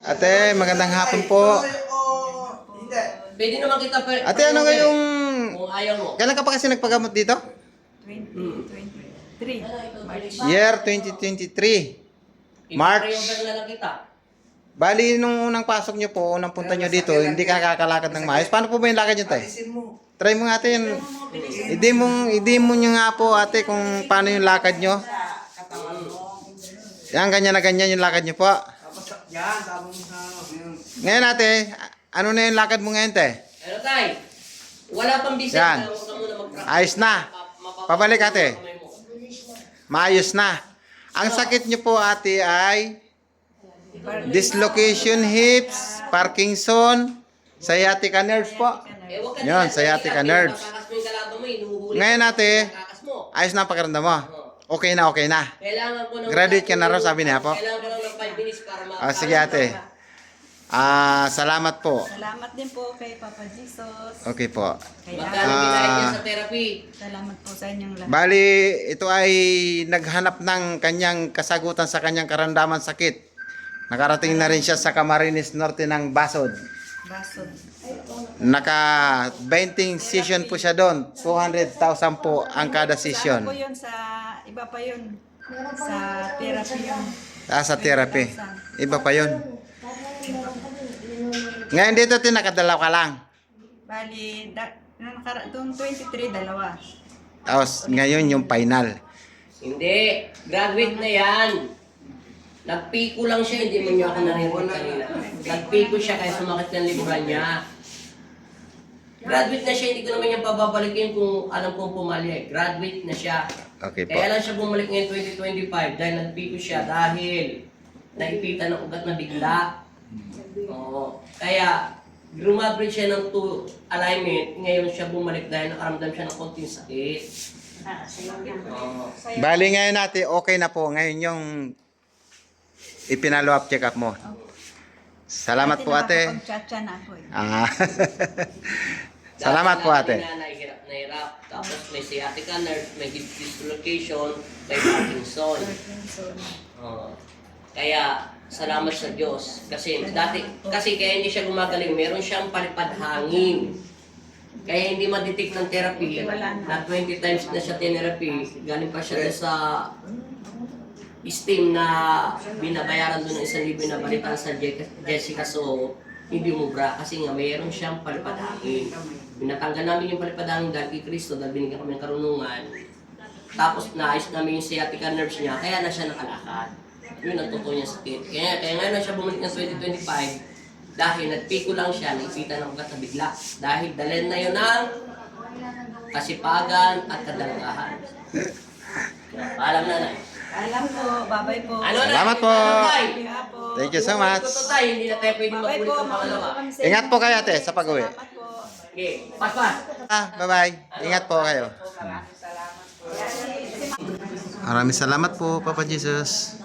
Ate, magandang hapon po. Pwede naman kita Ate, ano ngayong... kung ayaw mo. Kailan ka pa kasi nagpagamot dito? 2023. March. Year 2023. March. Ipa-pre-order na lang kita. Bali, nung unang pasok nyo po, unang punta nyo dito, hindi ka nakakalakad ng maayos. Paano po ba yung lakad nyo, tay? Try mo nga, ate. Hindi mo nyo nga po, ate, kung paano yung lakad nyo. Yan, ganyan na ganyan yung lakad nyo po. Ngayon, ate, ano na yung lakad mo ngayon, te? Ano tay? Wala pang bisita. Yan. Huwag ka muna mag-practice. Ayos na. Pabalik, ate. Maayos na. Ang sakit nyo po, ate, ay dislocation hips, Parkinson, sciatica nerves po. Yun, sciatica nerves. Ngayon, ate, ayos na ang pakiramdam mo. Okay na, okay na. Kailangan ko ng... Graduate ka na raw, sabi niya po. Kailangan ko lang ng 5 minutes para Sige, ate. Salamat po. Salamat din po kay Papa Jesus. Okay po. Magkano binayad niya sa therapy? Salamat po sa inyong lahat. Bali, ito ay naghanap ng kanyang kasagutan sa kanyang karamdaman sakit. Nakarating na rin siya sa Camarines Norte ng Basod. Basod. Naka 20 session po siya doon. 200,000 po ang kada Ano session. po yun sa... Iba pa yun. Sa therapy yun. Sa therapy. Iba pa yun. Ngayon dito tinakadalaw ka lang. Bali, doon 23, dalawa. Tapos ngayon yung final. Hindi. Graduate na yan. Nagpiko lang siya. Hindi mo niyo ako narinig kanina. Nagpiko siya kaya sumakit ng liburan niya. Graduate na siya. Hindi ko naman niya pababalikin kung alam kong pumalya. Graduate na siya. Okay po. Kaya lang siya bumalik ngayon 2025 dahil nagpiko siya dahil naipitan ng ugat na bigla. Oo. Kaya lumabrid siya ng 2 alignment. Ngayon siya bumalik dahil nakaramdam siya ng konting sakit. Oo. Bali ngayon natin okay na po. Ngayon yung ipinalo up check up mo. Salamat po, ate. Nakakapag-chat-chat na ako eh. Salamat po, ate. Dati nahihirap na hirap. Tapos may sciatica nerve, may hip dislocation, may Parkinson. Oo. Kaya salamat sa Diyos. Kasi kaya hindi siya gumagaling, meron siyang palipad hangin. Kaya hindi ma-detect ng therapy. Na 20 times na siya therapy. Galing pa siya sa steam na binabayaran doon ng 1,000 na balitan sa Jessica. So, hindi umubra kasi nga mayroon siyang palipad hangin. Binatanggal namin yung palipad hangin dahil kay Kristo dahil binigyan kami ng karunungan. Tapos naayos namin yung sciatica nerves niya, kaya na siya nakalakad. Yun ang totoo niya sakit. Kaya ngayon na siya bumalik ng 2025 dahil nagpiko lang siya, naipita ng ugat na bigla. Dahil dalhin na yun ng kasipagan at kadalagahan. Paalam na. Alam po, babay po. Salamat po. Thank you so much. Hindi na tayo pwede Babay magulit po, ng pangalawa. Ingat po kayo, ate, sa pag-uwi. Salamat po. Okay, pas. Bye-bye. Ingat po kayo. Maraming salamat po, Papa Jesus.